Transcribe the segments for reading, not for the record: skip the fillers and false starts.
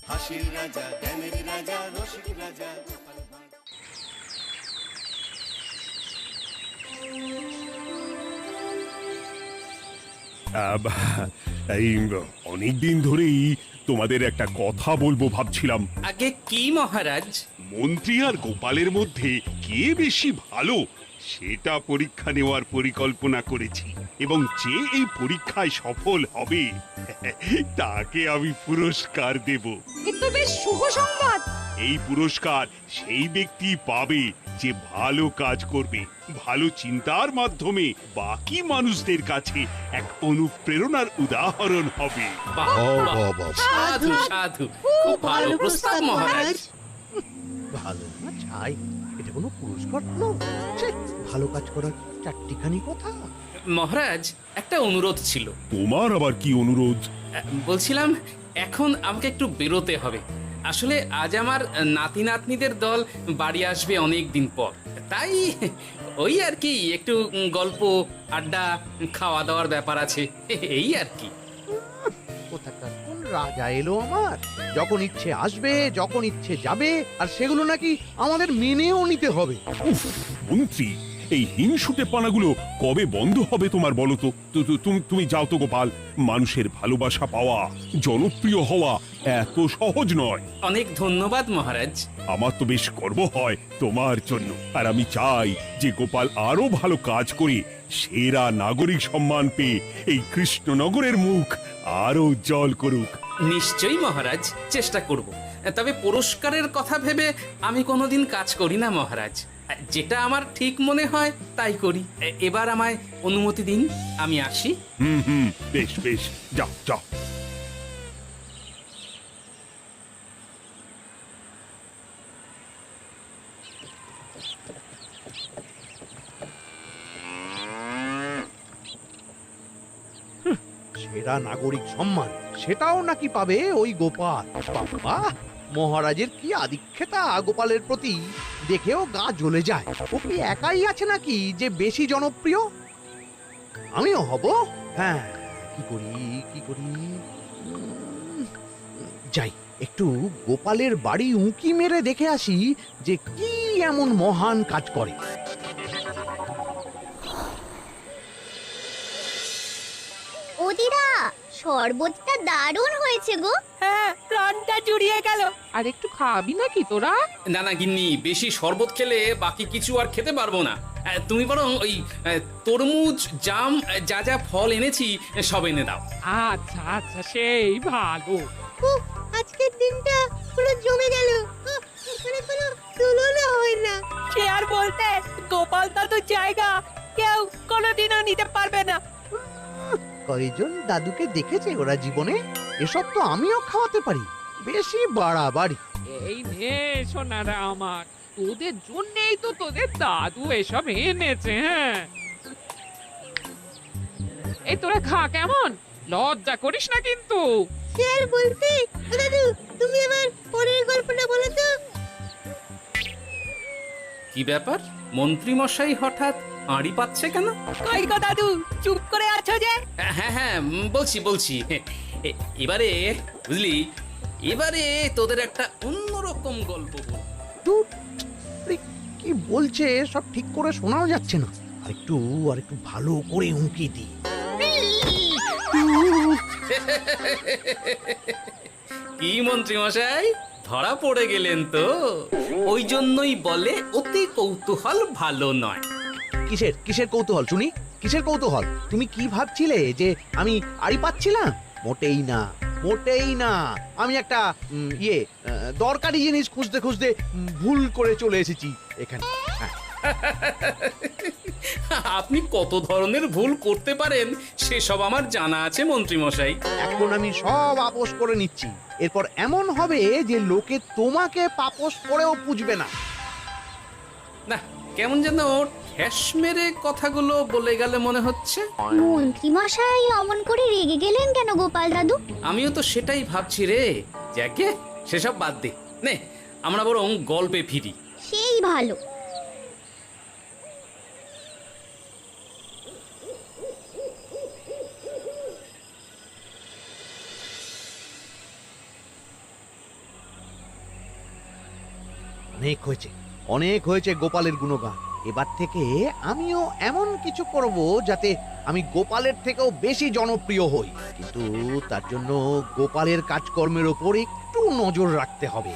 হাসির রাজা, জ্ঞানের রাজা, রসিক রাজা। এই অনেকদিন ধরেই তোমাদের একটা কথা বলবো ভাবছিলাম। আগে কি মহারাজ? মন্ত্রী আর গোপালের মধ্যে কে বেশি ভালো সেটা পরীক্ষা নেওয়ার পরিকল্পনা করেছি, এবং যে এই পরীক্ষায় সফল হবে তাকে আমি পুরস্কার দেব। এ তো বেশ শুভ সংবাদ। এই পুরস্কার সেই ব্যক্তি পাবে যে ভালো কাজ করবে, ভালো চিন্তার মাধ্যমে বাকি মানুষদের কাছে এক অনুপ্রেরণার উদাহরণ হবে। বাহ, বাহ, সাধু সাধু, খুব ভালো প্রস্তাব মহারাজ। ভালো না চাই, এটা কোনো পুরস্কার হলো? ছে, ভালো কাজ করার চারটিখানি কথা। মহারাজ, একটা অনুরোধ ছিল। তোমার আবার কি অনুরোধ? বলছিলাম, এখন আমাকে একটু বেরোতে হবে। আসলে আজ আমার নাতি নাতনিদের দল বাড়ি আসবে অনেক দিন পর, তাই ওই আর কি একটু গল্প আড্ডা খাওয়া দাওয়ার ব্যাপার আছে, এই আর কি। কোথাকার কোন রাজা এলো আমার? যখন ইচ্ছে আসবে, যখন ইচ্ছে যাবে, আর সেগুলো নাকি আমাদের মেনেও নিতে হবে। উফ, মন্ত্রী, এই হিংসুটে পানাগুলো কবে বন্ধ হবে তোমার বলো তো? তুমি যাও তো গোপাল। মানুষের ভালোবাসা পাওয়া, জনপ্রিয় হওয়া এত সহজ নয়। অনেক ধন্যবাদ মহারাজ। আমার তো বেশ গর্ব হয় তোমার জন্য, আর আমি চাই যে গোপাল আরো ভালো কাজ করে সেরা নাগরিক সম্মান পেয়ে এই কৃষ্ণনগরের মুখ আরো উজ্জ্বল করুক। নিশ্চয়ই মহারাজ, চেষ্টা করব। তবে পুরস্কারের কথা ভেবে আমি কোনোদিন কাজ করি না মহারাজ। যেটা আমার ঠিক মনে হয় তাই করি। এবার আমায় অনুমতি দিন, আমি আসি। হুম, বেশ বেশ, যাও যাও। সেরা নাগরিক সম্মান সেটাও নাকি পাবে ওই গোপাল। বাবা, মহারাজের কি আদিক্ষেতা গোপালের প্রতি, দেখেও গা জ্বলে যায়। ও কি একাই আছে নাকি যে বেশি জনপ্রিয়? আমিও হব। হ্যাঁ, কি করি যাই, একটু গোপালের বাড়ি উঁকি মেরে দেখে আসি যে কি এমন মহান কাজ করে। ওদিরা, শরবতটা দারুণ হয়েছে গো। হ্যাঁ, প্রাণটা জুড়িয়ে গেল। আর একটু খাবি নাকি তোরা? না না গিন্নি, বেশি শরবত খেলে বাকি কিছু আর খেতে পারবো না। তুমি বরং ওই তরমুজ, জাম, যা যা ফল এনেছি সব এনে দাও। আচ্ছা আচ্ছা, সেই ভালো। উফ, আজকের দিনটা পুরো জমে গেল। মানে কোনো তুলনা হয় না। সে আর বলতে, গোপাল দাদুর জায়গা কেউ কোনোদিনও নিতে পারবে না। কয়জন দাদুকে দেখেছে ওরা জীবনে? এসব তো আমিও খাওয়াতে পারি। বেশি বাড়াবাড়ি। এই নে সোনারা আমার, তোদের জন্যই তো তোদের দাদু এসব এনেছে। হ্যাঁ, এই তোরা খা, কেমন? লজ্জা করিস না কিন্তু। সে আর বলতে, দাদু তুমি এবার পরের গল্পটা বলো তো। কি ব্যাপার, মন্ত্রী মশাই হঠাৎ আড়ি পাচ্ছে কেন? কই গো দাদু, চুপ করে আছো যে? হ্যাঁ, বলছি। এবারে বুঝলি, এবারে তোদের একটা অন্যরকম গল্প বলবো। ধুর, আরে কি বলছে সব ঠিক করে শোনাও যাচ্ছে না। আর একটু ভালো করে উঁকি দি। কি মন্ত্রী মশাই, ধরা পড়ে গেলেন তো? ওই জন্যই বলে অতি কৌতূহল ভালো নয়। কিসের কৌতূহল শুনি? কিসের কৌতূহল? তুমি কি ভাবছিলে যে আমি আড়ি পাচ্ছিলাম? মোটেই না। আমি একটা দরকারি জিনিস খুঁজতে খুঁজতে ভুল করে চলে এসেছি এখানে। হ্যাঁ। আপনি কত ধরনের ভুল করতে পারেন সেসব আমার জানা আছে মন্ত্রী মশাই। এখন আমি সব আপোষ করে নিচ্ছি। এরপর এমন হবে যে লোকে তোমাকে পাপোশ করেও পুজবে না। না, কেমন যেন ঠেস মেরে কথাগুলো বলে গেলে মনে হচ্ছে। মন্ত্রী মশাই অমন করে রেগে গেলেন কেন গোপাল দাদু? আমিও তো সেটাই ভাবছি রে। যাকে সেসব বাদ দে, নে আমরা বরং গল্পে ফিরি। সেই ভালো। অনেক হয়েছে, অনেক হয়েছে গোপালের গুণগান। এবার থেকে আমিও এমন কিছু করব যাতে আমি গোপালের থেকেও বেশি জনপ্রিয় হই, কিন্তু তার জন্য গোপালের কাজকর্মের ওপর একটু নজর রাখতে হবে।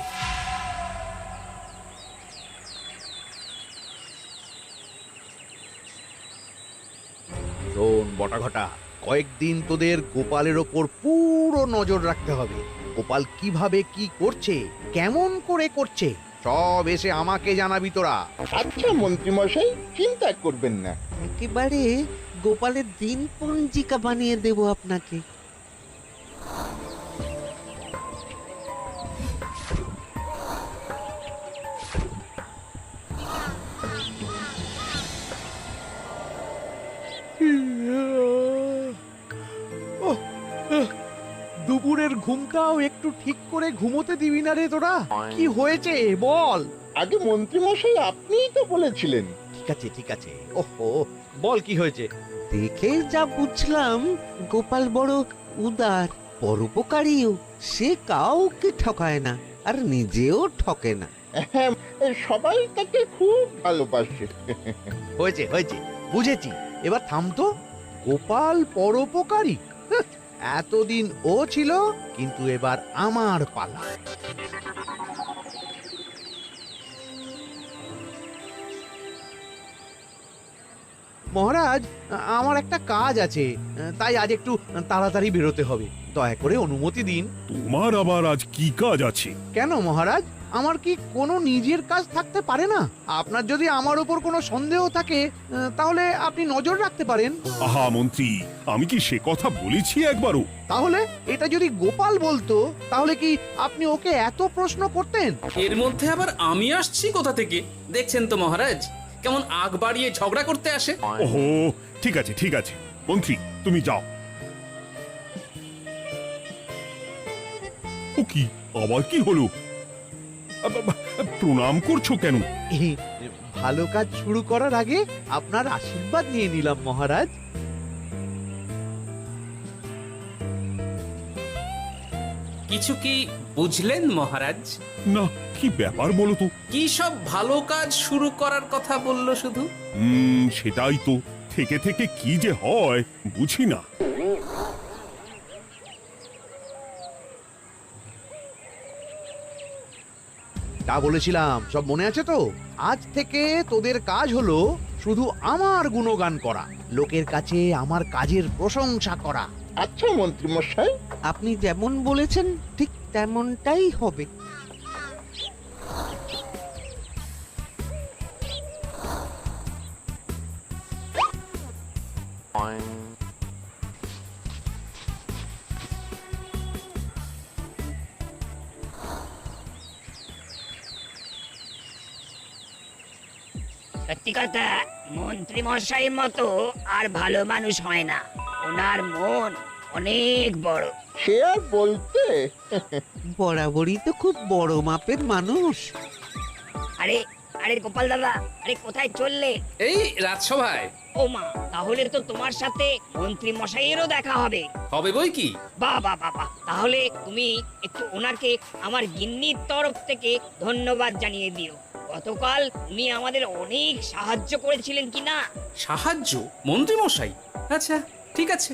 শোন বটাঘটা, কয়েকদিন তোদের গোপালের ওপর পুরো নজর রাখতে হবে। গোপাল কিভাবে কি করছে, কেমন করে করছে, সব এসে আমাকে জানাবি তোরা। আচ্ছা মন্ত্রীমশাই, চিন্তা করবেন না। একেবারে গোপালের দিন পঞ্জিকা বানিয়ে দেব আপনাকে। দুপুরের ঘুমটাও একটু ঠিক করে ঘুমোতে দিবি না রে তোরা? কি হয়েছে বল। আগে মন্ত্রীমশাই আপনিই তো বলেছিলেন। ঠিক আছে ঠিক আছে, ওহো বল কি হয়েছে। দেখে যা বুঝলাম গোপাল বড় উদার, পরোপকারীও। সে কাউকে ঠকায় না, আর নিজেও ঠকে না। হ্যাঁ, সবাই তাকে খুব ভালোবাসে। হয়েছে হয়েছে, বুঝেছি। এবার থাম তো। গোপাল পরোপকারী? হাহ, এতদিন ও ছিল, কিন্তু এবার আমার পালা। মহারাজ, আমার একটা কাজ আছে, তাই আজ একটু তাড়াতাড়ি বেরোতে হবে। দয়া করে অনুমতি দিন। তোমার আবার আজ কি কাজ আছে? কেন মহারাজ, আমার কি কোনো নিজের কাজ থাকতে পারে না? আপনার যদি আমার উপর কোনো সন্দেহ থাকে, তাহলে আপনি নজর রাখতে পারেন। আহা মন্ত্রী, আমি কি সে কথা বলেছি একবারও? তাহলে এটা যদি গোপাল বলতো, তাহলে কি আপনি ওকে এত প্রশ্ন করতেন? এর মধ্যে আবার আমি আসছি কোথা থেকে? দেখছেন তো মহারাজ, কেমন আগ বাড়িয়ে ঝগড়া করতে আসে। ওহো, ঠিক আছে ঠিক আছে, মন্ত্রী তুমি যাও। ও কি, আবার কি হলো? প্রণাম করছো কেন? এই ভালো কাজ শুরু করার আগে আপনার আশীর্বাদ নিয়ে নিলাম মহারাজ। কিছু কি বুঝলেন মহারাজ? না, কি ব্যাপার বলো তো? কি সব ভালো কাজ শুরু করার কথা বললো শুধু? সেটাই তো, থেকে থেকে কি যে হয় বুঝি না। তা বলেছিলাম, সব মনে আছে তো? আজ থেকে তোদের কাজ হলো শুধু আমার গুণগান করা, লোকের কাছে আমার কাজের প্রশংসা করা। আচ্ছা মন্ত্রীমশাই। আপনি যেমন বলেছেন ঠিক তেমনটাই হবে। সত্যি কথা, মন্ত্রী মশাইয়ের মতো আর ভালো মানুষ হয় না। ওনার মন অনেক বড়। সে আর বলতে। বরাবরই তো খুব বড় মাপের মানুষ। আরে আরে গোপাল দাদা, আরে কোথায় চললে? এই রাজসভায়। ও মা, তাহলে তো তোমার সাথে মন্ত্রী মশাইয়েরও দেখা হবে। হবে বই কি? বাহ বাহ বাহ বাহ, তাহলে তুমি একটু ওনাকে আমার গিন্নির তরফ থেকে ধন্যবাদ জানিয়ে দিও। গতকাল উনি আমাদের অনেক সাহায্য করেছিলেন কি না? সাহায্য? মন্ত্রী মশাই? আচ্ছা ঠিক আছে।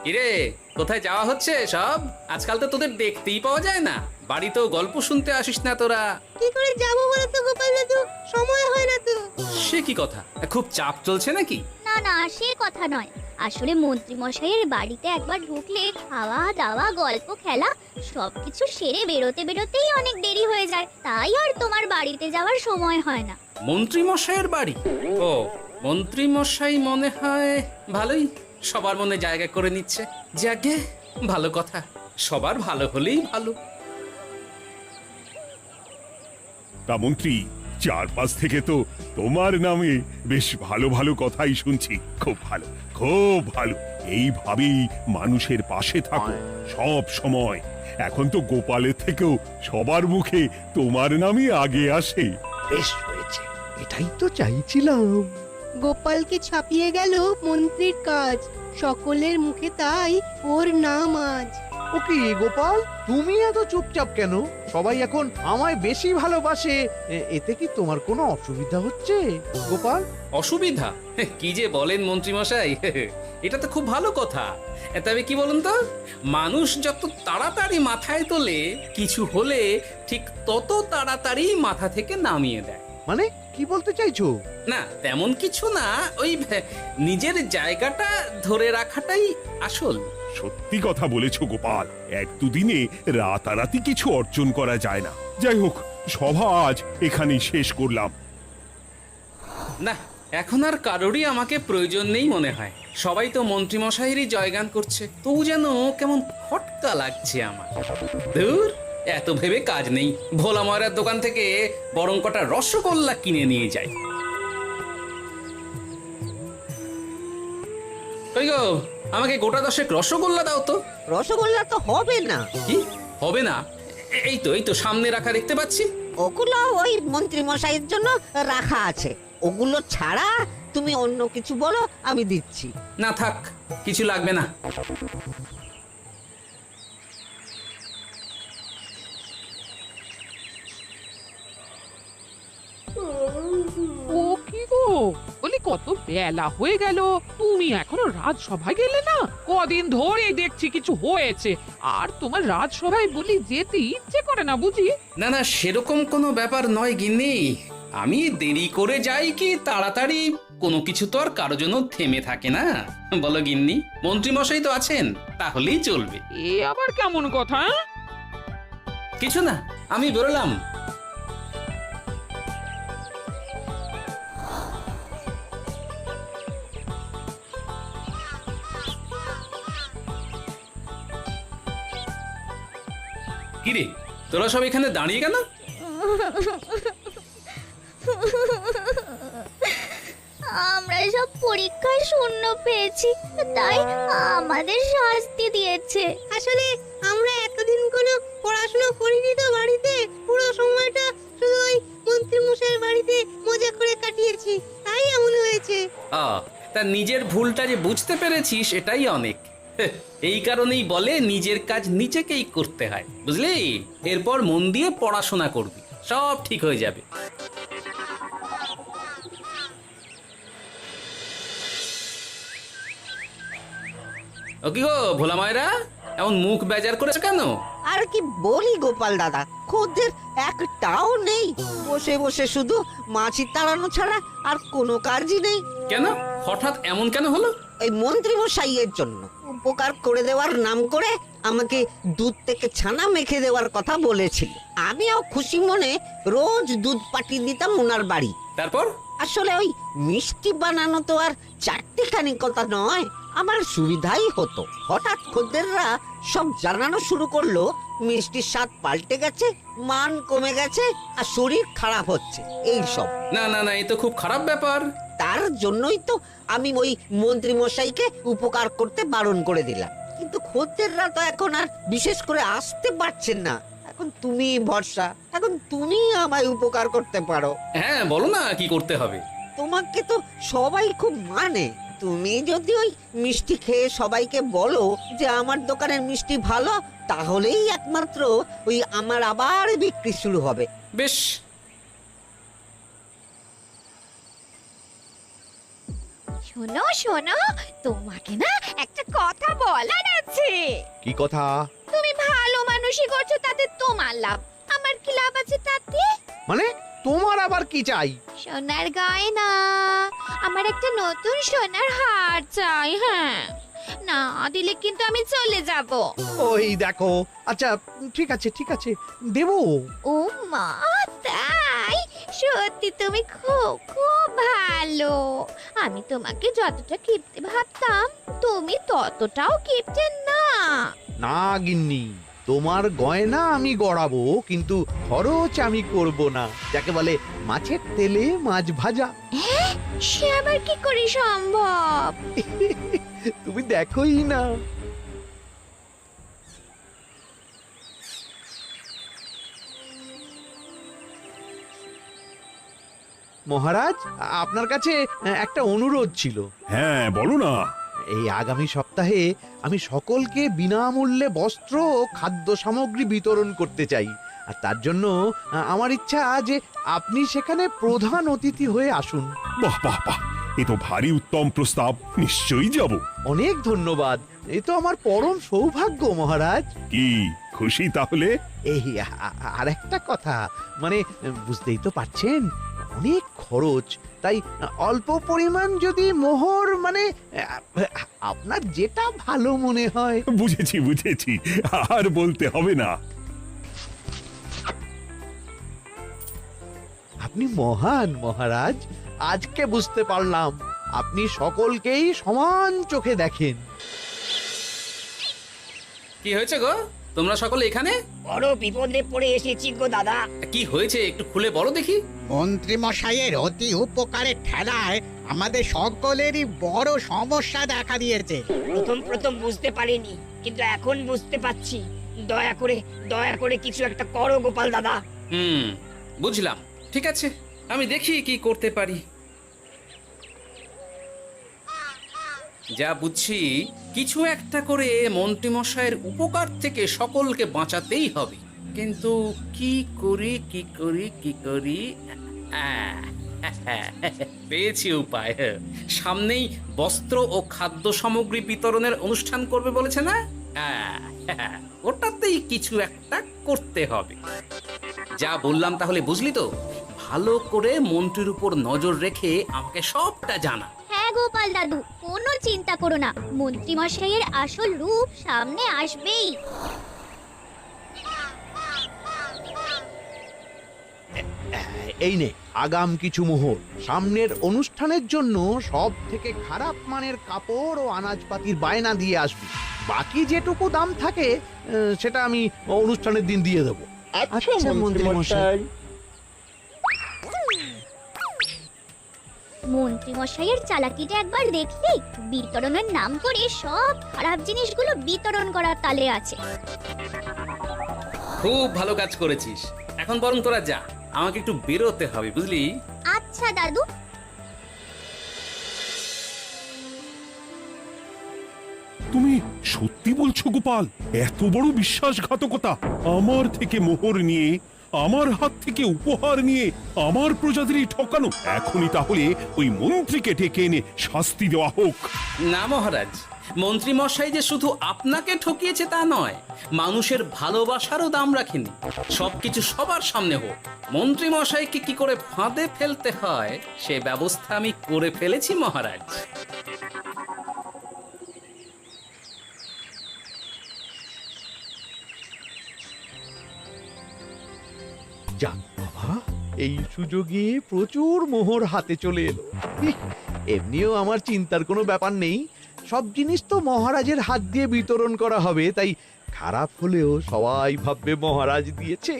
কিরে, কোথায় যাওয়া হচ্ছে সব? আজকাল তো তোদের দেখতেই পাওয়া যায় না। বাড়িতেও গল্প শুনতে আসিস না তোরা। কি করে যাবো বলো তো গোপাল দাদু, সময় হয় না তো। সে কি কথা, খুব চাপ চলছে নাকি? না না, সে কথা নয়। আসলে মন্ত্রী মশাইয়ের বাড়িতে একবার ঢুকলে খাওয়া দাওয়া গল্প খেলা সবকিছু সেরে বেরোতে বেরোতেই অনেক দেরি হয়ে যায়, তাই আর তোমার বাড়িতে যাওয়ার সময় হয় না। মন্ত্রী মশাইয়ের বাড়ি? ও, মন্ত্রী মশাই মনে হয় ভালোই সবার মনে জায়গা করে নিচ্ছে। যাকে ভালো কথা, সবার ভালো হলেই ভালো। তা মন্ত্রী, চারপাশ থেকে তো তোমার নামে বেশ ভালো ভালো কথাই শুনছি। খুব ভালো, খুব ভালো। এইভাবেই মানুষের পাশে থাকো সব সময়। এখন তো গোপালের থেকেও সবার মুখে তোমার নামই আগে আসে। বেশ হয়েছে, এটাই তো চাইছিলাম। গোপালকে ছাপিয়ে গেল মন্ত্রীর কাজ, সকলের মুখে তাই ওর নাম আজ। ও কি গোপাল, তুমি এত চুপচাপ কেন? সবাই এখন আমায় বেশি ভালোবাসে, এতে কি তোমার কোনো অসুবিধা হচ্ছে গোপাল? অসুবিধা? কি যে বলেন মন্ত্রী মশাই, এটা তো খুব ভালো কথা। তবে কি বলুন তো, মানুষ যত তাড়াতাড়ি মাথায় তোলে, কিছু হলে ঠিক তত তাড়াতাড়ি মাথা থেকে নামিয়ে দেয়। মানে কি বলতে চাইছো? না তেমন কিছু না, ওই নিজের জায়গাটা ধরে রাখাটাই আসল। সত্যি কথা বলেছো গোপাল, এক দুদিনে রাতারাতি কিছু অর্জন করা যায় না। যাই হোক, সভা আজ এখানেই শেষ করলাম। না, এখন আর কারোরই আমাকে প্রয়োজন নেই মনে হয়। সবাই তো মন্ত্রী মশাইয়েরই জয়গান করছে, তবু যেন কেমন খটকা লাগছে আমার। ধুর, এত ভেবে কাজ নেই, ভোলা ময়রার দোকান থেকে বরং কটা রসগোল্লা কিনে নিয়ে যাই। কই গো, আমাকে গোটা 10 রসগোল্লা দাও তো। রসগোল্লা তো হবে না। কি হবে না? এই তো সামনে রাখা দেখতে পাচ্ছি। ওগুলো ওই মন্ত্রী মশাইয়ের জন্য রাখা আছে। ওগুলো ছাড়া তুমি অন্য কিছু বলো, আমি দিচ্ছি। না থাক, কিছু লাগবে না। ও কি গো, বলি কত বেলা হয়ে গেল, তুমি এখনো রাজসভায় গেলে না? কদিন ধরে দেখছি কিছু হয়েছে, আর তোমার রাজসভায় বলি যেতে ইচ্ছে করে না বুঝি? না না, সেরকম কোনো ব্যাপার নয় গিন্নি। আমি দেরি করে যাই কি তাড়াতাড়ি, কোনো কিছু তো আর কারো জন্য থেমে থাকে না, বলো গিন্নি? মন্ত্রী মশাই তো আছেন, তাহলেই চলবে। এ আবার কেমন কথা? কিছু না, আমি বেরোলাম। কিরে, তোরা সব এখানে দাঁড়িয়ে কেন? আমরা সব পরীক্ষায় শূন্য পেয়েছি, তাই আমাদের শাস্তি দিয়েছে। আসলে আমরা এতদিন কোনো পড়াশোনা করিনি তো বাড়িতে, পুরো সময়টা শুধু ওই মন্ত্রী মশাইয়ের বাড়িতে মজা করে কাটিয়েছি, তাই এমন হয়েছে। তা নিজের ভুলটা যে বুঝতে পেরেছিস এটাই অনেক। এই কারণেই বলে নিজের কাজ নিজেকেই করতে হয়, বুঝলি? এরপর মন দিয়ে পড়াশোনা করবি, সব ঠিক হয়ে যাবে। ও কি গো ভোলা মায়েরা, এমন মুখ বেজার করেছে কেন? আর কি বলি গোপাল দাদা, খদ্দের একটাও নেই। বসে বসে শুধু মাছি তাড়ানো ছাড়া আর কোনো কাজই নেই। কেন, হঠাৎ এমন কেন হলো? ওই মন্ত্রী মশাইয়ের জন্য উপকার করে দেওয়ার নাম করে আমাকে দুধ থেকে ছানা মেখে দেওয়ার কথা বলেছিল। আমিও খুশি মনে রোজ দুধ পাঠিয়ে দিতাম ওনার বাড়ি। তারপর? আসলে ওই মিষ্টি বানানো তো আর চারটিখানি কথা নয়, আমার সুবিধাই হতো। হঠাৎ খদ্দেররা সব জানানো শুরু করলো মিষ্টির স্বাদ পাল্টে গেছে, মান কমে গেছে, আর শরীর খারাপ হচ্ছে, এই সব। না না না, এ তো খুব খারাপ ব্যাপার। তার জন্যই তো আমি ওই মন্ত্রী মশাইকে উপকার করতে বারণ করে দিলাম। কিন্তু খদ্দেররা তো এখন আর বিশেষ করে আসতে পারছেন না। এখন তুমি ভরসা, এখন তুমি আমায় উপকার করতে পারো। হ্যাঁ বলো না, কি করতে হবে? তোমাকে তো সবাই খুব মানে। তুমি যদি ওই মিষ্টি খেয়ে সবাইকে বলো যে আমার দোকানের মিষ্টি ভালো, তাহলেই একমাত্র ওই আমার আবার বিক্রি শুরু হবে। বেশ। শোনো শোনো, তোমাকে না একটা কথা বলার আছে। কি কথা? তুমি ভালো মানুষই করছো, তাতে তোমার লাভ, আমার কি লাভ আছে তাতে? মানে তোমার আবার কি চাই? সোনার গয়না, আমার একটা নতুন সোনার হার চাই। হ্যাঁ, না দিলে কিন্তু আমি চলে যাব। ওই দেখো, আচ্ছা ঠিক আছে ঠিক আছে, দেবো। ও মা, তাই? সত্যি তুমি খুব খুব ভালো। আমি তোমাকে যতটা কিপটে ভাবতাম, তুমি ততটাও কিপটে না। না গিন্নি, তোমার গয়না আমি গড়াবো, কিন্তু খরচ আমি করব না। যাকে বলে মাছের তেলে মাছ ভাজা। সে আবার কি করে সম্ভব? তুমি দেখোই না। মহারাজ, আপনার কাছে একটা অনুরোধ ছিল। হ্যাঁ বলো না। এই আগামী সপ্তাহে আমি সকলকে বিনামূল্যে বস্ত্র ও খাদ্য সামগ্রী বিতরণ করতে চাই। আর তার জন্য আমার ইচ্ছা যে আপনি সেখানে প্রধান অতিথি হয়ে আসুন। বাহ বাহ বাহ, এ তো ভারী উত্তম প্রস্তাব, নিশ্চয়ই যাব। অনেক ধন্যবাদ, এই তো আমার পরম সৌভাগ্য মহারাজ। কি খুশি তাহলে? এই আর একটা কথা, মানে বুঝতেই তো পারছেন অনেক খরচ, তাই অল্প পরিমাণ যদি মোহর, মানে আপনার যেটা ভালো মনে হয়। বুঝেছি বুঝেছি, আর বলতে হবে না। আপনি মহান মহারাজ, আজকে বুঝতে পারলাম আপনি সকলকেই সমান চোখে দেখেন। কি হয়েছে গো, তোমরা সকলে এখানে? বড় বিপদে পড়ে এসেছি গো দাদা। কি হয়েছে একটু খুলে বলো দেখি। মন্ত্রী মশাইয়ের অতি উপকারের ঠেলায় আমাদের সকলেরই বড় সমস্যা দেখা দিয়েছে। প্রথম বুঝতে পারিনি, কিন্তু এখন বুঝতে পারছি। দয়া করে কিছু একটা করো গোপাল দাদা। বুঝলাম, ঠিক আছে, আমি দেখি কি করতে পারি। যা বুঝছি, কিছু একটা করে মন্ত্রীমশাইয়ের উপকার থেকে সকলকে বাঁচাতেই হবে, কিন্তু কি করি পেয়েছি উপায়। সামনেই বস্ত্র ও খাদ্য সামগ্রী বিতরণের অনুষ্ঠান করবে বলেছে না? ওটাতেই কিছু একটা করতে হবে। যা বললাম তাহলে বুঝলি তো? ভালো করে মন্ত্রীর উপর নজর রেখে আমাকে সবটা জানা। হ্যাঁ গোপাল দাদু, কোনো চিন্তা করো না, মন্ত্রী মশাইয়ের আসল রূপ সামনে আসবেই। এই নে আগাম কিছু মোহর। সামনের অনুষ্ঠানের জন্য সব থেকে খারাপ মানের কাপড় ও আনাজপাতির বায়না দিয়ে আসবি। বাকি যেটুকু দাম থাকে সেটা আমি অনুষ্ঠানের দিন দিয়ে দেবো। আচ্ছা মন্ত্রী মশাই। মন্ত্রী মশাইয়ের চালাকিটা একবার দেখলি? বিতরণের নাম করে সব খারাপ জিনিসগুলো বিতরণ করার তালে আছে। খুব ভালো কাজ করেছিস। এখন বরং তোরা যা, আমাকে একটু বেরোতে হবে, বুঝলি? আচ্ছা দাদু। তুমি সত্যি বলছো গোপাল? এত বড় বিশ্বাসঘাতকতা! আমার থেকে মোহর নিয়ে, আমার হাত থেকে উপহার নিয়ে আমার প্রজাদেরই ঠকানো। এখনই তাহলে ওই মন্ত্রীকে ডেকে এনে শাস্তি দেওয়া হোক। না মহারাজ, মন্ত্রী মশাই যে শুধু আপনাকে ঠকিয়েছে তা নয়, মানুষের ভালোবাসারও দাম রাখেনি। সবকিছু সবার সামনে হোক। মন্ত্রী মশাইকে কি করে ফাঁদে ফেলতে হয় সে ব্যবস্থা আমি করে ফেলেছি মহারাজ। যাক বাবা, এই সুযোগে প্রচুর মোহর হাতে চলে এলো। এমনিও আমার চিন্তার কোনো ব্যাপার নেই, সব জিনিস তো মহারাজের হাত দিয়ে বিতরণ করা হবে, তাই খারাপ হলেও সবাই ভাববে মহারাজ দিয়েছে।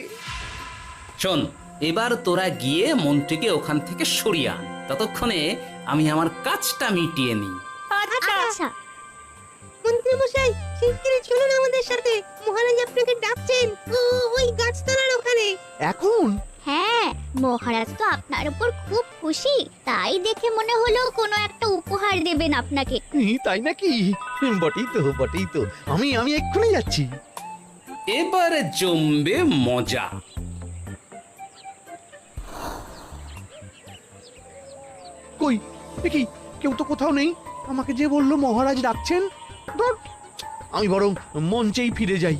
শোন, এবার তোরা গিয়ে মন্ত্রীকে ওখান থেকে সরিয়ে আন, ততক্ষণে আমি আমার কাজটা মিটিয়ে নিই। আচ্ছা। মন্ত্রী মশাই, শিগগিরই চলুন আমাদের সাথে, মহারাজ আপনাকে ডাকছেন ওই গাছতলার ওখানে। এখন? হ্যাঁ, মহারাজ তো আপনার উপর খুব খুশি, তাই দেখে মনে হলো কোনো একটা উপহার দেবেন আপনাকে। তাই নাকি? বটেই তো, আমি এক্ষুনি যাচ্ছি। এবারে জমবে মজা। কই দেখি, কেউ তো কোথাও নেই। আমাকে যে বললো মহারাজ ডাকছেন, ধুর, আমি বরং মঞ্চেই ফিরে যাই।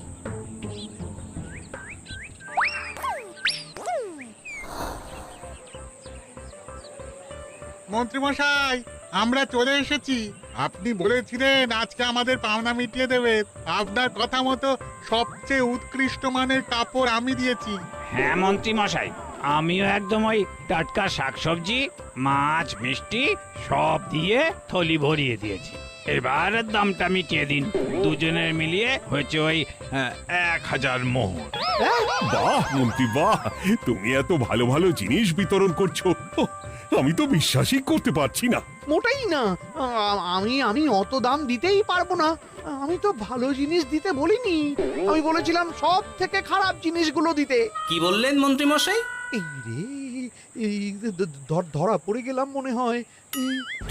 মন্ত্রী মশাই, আমরা চলে এসেছি। আপনি বলেছিলেন আজকে আমাদের পাওনা মিটিয়ে দেবেন। আপনার কথা মতো সবচেয়ে উৎকৃষ্ট মানের কাপড় আমি দিয়েছি। হ্যাঁ মন্ত্রী মশাই, আমিও একদম ওই টাটকা শাকসবজি, মাছ, মিষ্টি সব দিয়ে থলি ভরিয়ে দিয়েছি। এবার দামটা মিটিয়ে দিন। দুজনের মিলিয়ে হয়েছে ওই 1000 মোহর। বাহ মন্ত্রী বাহ, তুমি এত ভালো ভালো জিনিস বিতরণ করছো, আমি তো বিশ্বাসই করতে পারছি না। মোটেই না, আমি অত দাম দিতেই পারবো না। আমি তো ভালো জিনিস দিতে বলিনি, আমি বলেছিলাম সব থেকে খারাপ জিনিসগুলো দিতে। কি বললেন মন্ত্রী মশাই? এই রে, ধরা পড়ে গেলাম মনে হয়।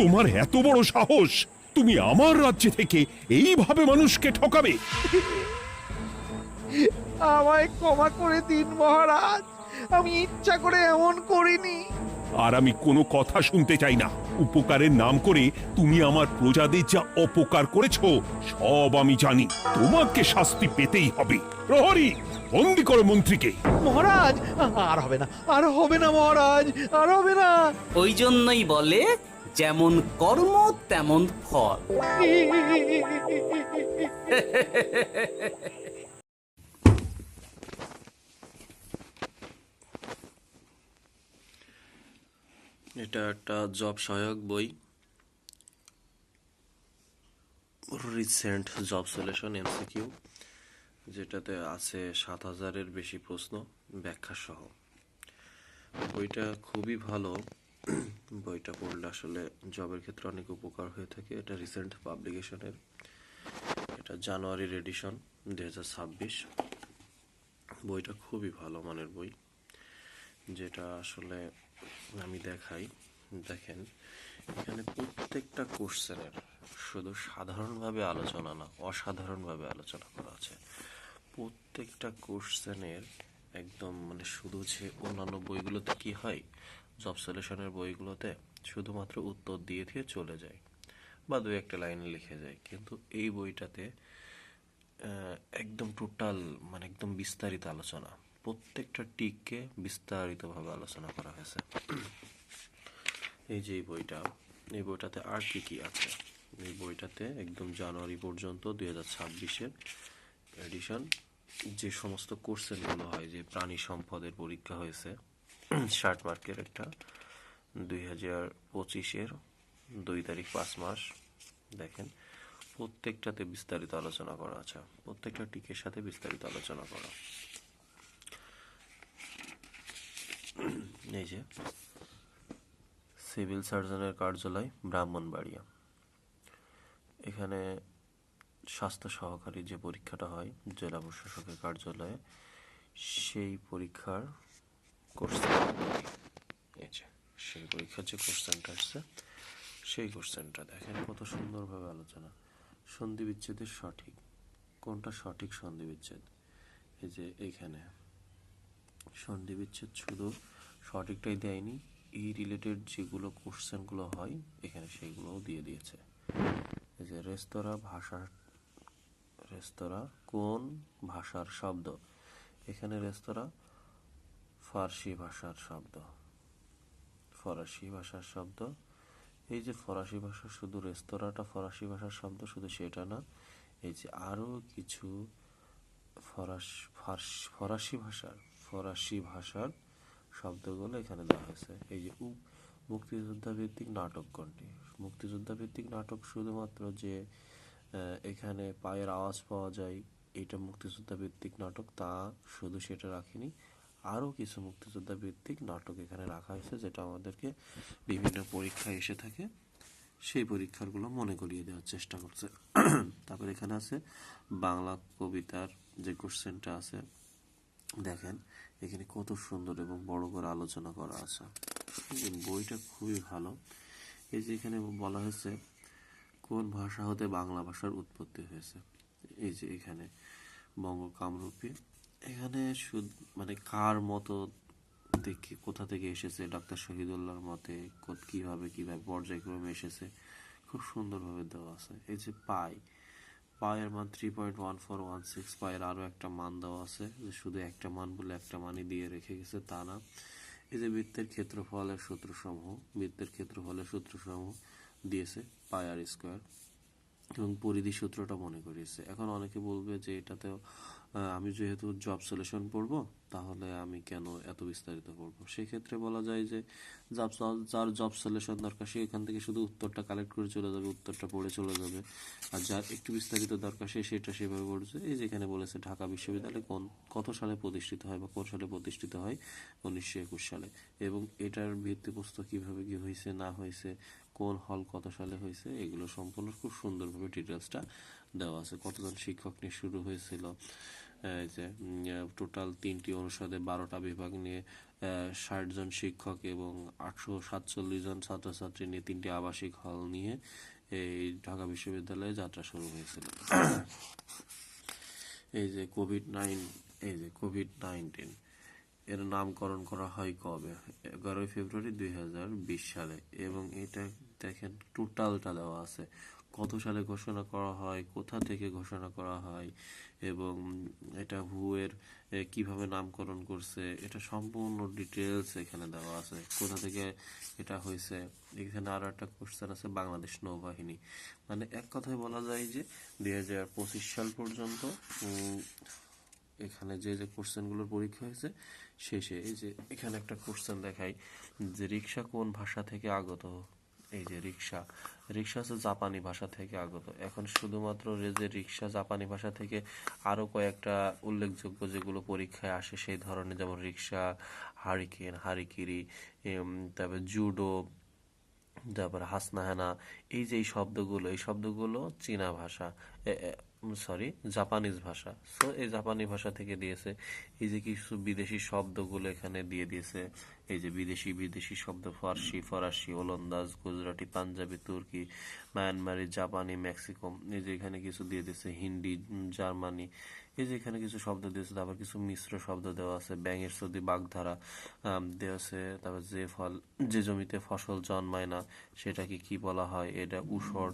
তোমার এত বড় সাহস! তুমি আমার রাজ্যে থেকে এইভাবে মানুষকে ঠকাবে? আমায় ক্ষমা করে দিন মহারাজ, আমি ইচ্ছা করে এমন করিনি। আর আমি কোনো কথা শুনতে চাই না। উপকারের নাম করে তুমি আমার প্রজাদের যা অপকার করেছো সব আমি জানি। তোমাকে শাস্তি পেতেই হবে। প্রহরী, বন্দি করো মন্ত্রীকে। মহারাজ, আর হবে না, আর হবে না মহারাজ, আর হবে না। ওই জন্যই বলে যেমন কর্ম তেমন ফল। এটা একটা জব সহায়ক বই, রিসেন্ট জব সলিউশন এমসিকিউ, যেটাতে আছে ৭,০০০-এর বেশি প্রশ্ন ব্যাখ্যা সহ। বইটা খুবই ভালো। বইটা পড়লে আসলে জবের ক্ষেত্রে অনেক উপকার হয়ে থাকে। এটা রিসেন্ট পাবলিকেশনের, এটা জানুয়ারির এডিশন ২০২৬। বইটা খুবই ভালো মানের বই, যেটা আসলে আমি দেখাই। দেখেন, এখানে প্রত্যেকটা কোশ্চেনের শুধু সাধারণভাবে আলোচনা না, অসাধারণভাবে আলোচনা করা আছে। প্রত্যেকটা কোশ্চেনের একদম মানে শুধু যে অন্যান্য বইগুলোতে কি হয়, জব সলিউশনের বইগুলোতে শুধুমাত্র উত্তর দিয়ে দিয়ে চলে যায় বা দু একটা লাইনে লিখে যায়, কিন্তু এই বইটাতে একদম টোটাল মানে একদম বিস্তারিত আলোচনা, প্রত্যেকটা টিককে বিস্তারিতভাবে আলোচনা করা হয়েছে। এই যে এই বইটাতে আর কি কি আছে, এই বইটাতে একদম জানুয়ারি পর্যন্ত ২০২৬-এর এডিশন যে সমস্ত কোশ্চেনগুলো হয়, যে প্রাণী সম্পদের পরীক্ষা হয়েছে ৬০ মার্কের একটা ২০২৫-এর ২ তারিখ ৫ মাস, দেখেন প্রত্যেকটাতে বিস্তারিত আলোচনা করা আছে, প্রত্যেকটা টিকের সাথে বিস্তারিত আলোচনা করা। এই যে সিভিল সার্জনের কার্যালয় ব্রাহ্মণবাড়িয়া, এখানে স্বাস্থ্য সহকারী যে পরীক্ষাটা হয় জেলা প্রশাসকের কার্যালয়ে, সেই পরীক্ষার কোশ্চেন, এই যে সেই পরীক্ষার যে কোশ্চেনটা আসছে সেই কোশ্চেনটা দেখেন কত সুন্দরভাবে আলোচনা। সন্ধি বিচ্ছেদের সঠিক কোনটা, সঠিক সন্ধি বিচ্ছেদ, এই যে এইখানে সন্ধি বিচ্ছেদ শুধু সঠিকটাই দেয়নি, এই রিলেটেড যেগুলো কোশ্চেনগুলো হয় এখানে সেইগুলোও দিয়ে দিয়েছে। এই যে রেস্তোরাঁ কোন ভাষার শব্দ, এখানে রেস্তোরাঁ ফার্সি ভাষার শব্দ, ফরাসি ভাষার শব্দ। এই যে ফরাসি ভাষা, শুধু রেস্তোরাঁটা ফরাসি ভাষার শব্দ শুধু সেটা না, এই যে আরও কিছু ফরাসি ভাষার শব্দগুলো এখানে দেওয়া হয়েছে। এই যে মুক্তিযোদ্ধা ভিত্তিক নাটক কোনটি, মুক্তিযোদ্ধা ভিত্তিক নাটক শুধুমাত্র যে এখানে পায়ের আওয়াজ পাওয়া যায় এটা মুক্তিযোদ্ধা ভিত্তিক নাটক, তা শুধু সেটা রাখিনি, আরও কিছু মুক্তিযোদ্ধা ভিত্তিক নাটক এখানে রাখা হয়েছে, যেটা আমাদেরকে বিভিন্ন পরীক্ষায় এসে থাকে, সেই পরীক্ষাগুলো মনে করিয়ে দেওয়ার চেষ্টা করছে। তারপর এখানে আছে বাংলা কবিতার যে কোশ্চেনটা আছে, দেখেন এখানে কত সুন্দর এবং বড় করে আলোচনা করা আছে। বইটা খুবই ভালো। এই যে এখানে বলা হয়েছে কোন ভাষা হতে বাংলা ভাষার উৎপত্তি হয়েছে, এই যে এখানে বঙ্গ কামরূপী, এখানে মানে কার মতো দেখে কোথা থেকে এসেছে, ডাক্তার শহীদুল্লাহর মতে কিভাবে পর্যায়ক্রমে এসেছে, খুব সুন্দরভাবে দেওয়া আছে। এই যে পায়ের মান 3.1416, পায়ের আরো একটা মান দেওয়া আছে, যে শুধু একটা মান বলে একটা মানই দিয়ে রেখে গেছে তা না। এই যে বৃত্তের ক্ষেত্রফলের সূত্রসমূহ দিয়েছে পাই আর স্কোয়ার, এবং পরিধি সূত্রটা মনে করিয়েছে। এখন অনেকে বলবে যে এটাতেও আমি যেহেতু জব সলিউশন পড়বো তাহলে আমি কেন এত বিস্তারিত পড়বো, সেক্ষেত্রে বলা যায় যে যার জব সলিউশন দরকার সে এখান থেকে শুধু উত্তরটা কালেক্ট করে চলে যাবে, উত্তরটা পড়ে চলে যাবে, আর যার একটু বিস্তারিত দরকার সেটা সেভাবে পড়ছে। এই যেখানে বলেছে ঢাকা বিশ্ববিদ্যালয় কত সালে প্রতিষ্ঠিত হয় বা কোন সালে প্রতিষ্ঠিত হয়, 1921 সালে, এবং এটার ভিত্তিপ্রস্তর কিভাবে কি হয়েছে না হয়েছে, কোন হল কত সালে হয়েছে, এগুলো সম্পূর্ণ খুব সুন্দরভাবে ডিটেলসটা দেওয়া আছে। কতজন শিক্ষক নিয়ে শুরু হয়েছিল, যে টোটাল 3টি অনুষদে 12টা বিভাগ নিয়ে 60 জন শিক্ষক এবং 847 জন ছাত্রছাত্রী নিয়ে 3টি আবাসিক হল নিয়ে এই ঢাকা বিশ্ববিদ্যালয়ে যাত্রা শুরু হয়েছিল। এই যে কোভিড-19 এর নামকরণ করা হয় কবে? 11 ফেব্রুয়ারি 2020 সালে। এবং এটা দেখেন টোটালটা দেওয়া আছে, কত সালে ঘোষণা করা হয়, কোথা থেকে ঘোষণা করা হয়, এবং এটা এর কিভাবে নামকরণ করছে, এটা সম্পূর্ণ ডিটেলস এখানে দেওয়া আছে, কোথা থেকে এটা হয়েছে। এখানে আরো একটা কোশ্চেন আছে, বাংলাদেশ নৌবাহিনী। মানে এক কথায় বলা যায় যে 2025 সাল পর্যন্ত এখানে যে কোশ্চেনগুলোর পরীক্ষা হয়েছে শেষে এই যে এখানে একটা কোশ্চেন দেখাই যে রিক্সা কোন ভাষা থেকে আগত। এই যে রিক্সা হচ্ছে জাপানি ভাষা থেকে আগত। এখন শুধুমাত্র যে রিক্সা জাপানি ভাষা থেকে আরো কয়েকটা উল্লেখযোগ্য যেগুলো পরীক্ষায় আসে সেই ধরনের, যেমন রিক্সা, হারিকেন, হারিকিরি, তারপর জুডো, তারপর হাসনাহানা, এই যে এই শব্দগুলো চীনা ভাষা, জাপানিজ ভাষা। সো এই জাপানি ভাষা থেকে দিয়েছে। এই যে কিছু বিদেশি শব্দগুলো এখানে দিয়ে দিয়েছে, এই যে বিদেশি শব্দ ফার্সি, ফরাসি, ওলন্দাজ, গুজরাটি, পাঞ্জাবি, তুর্কি, মায়ানমারি, জাপানি, মেক্সিকো। এই যে এখানে কিছু দিয়ে দিয়েছে, হিন্দি, জার্মানি। এই যে এখানে কিছু শব্দ দিয়েছে, তারপর কিছু মিশ্র শব্দ দেওয়া আছে, ব্যাঙের সর্দি, বাগধারা দেওয়া আছে। তারপর যে জমিতে ফসল জন্মায় না সেটাকে কি বলা হয়, এটা ঊষর।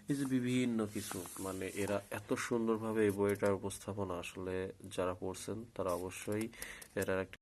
এই যে বিভিন্ন কিছু, মানে এরা এত সুন্দরভাবে এই বইটার উপস্থাপনা, আসলে যারা পড়ছেন তারা অবশ্যই এটার একটা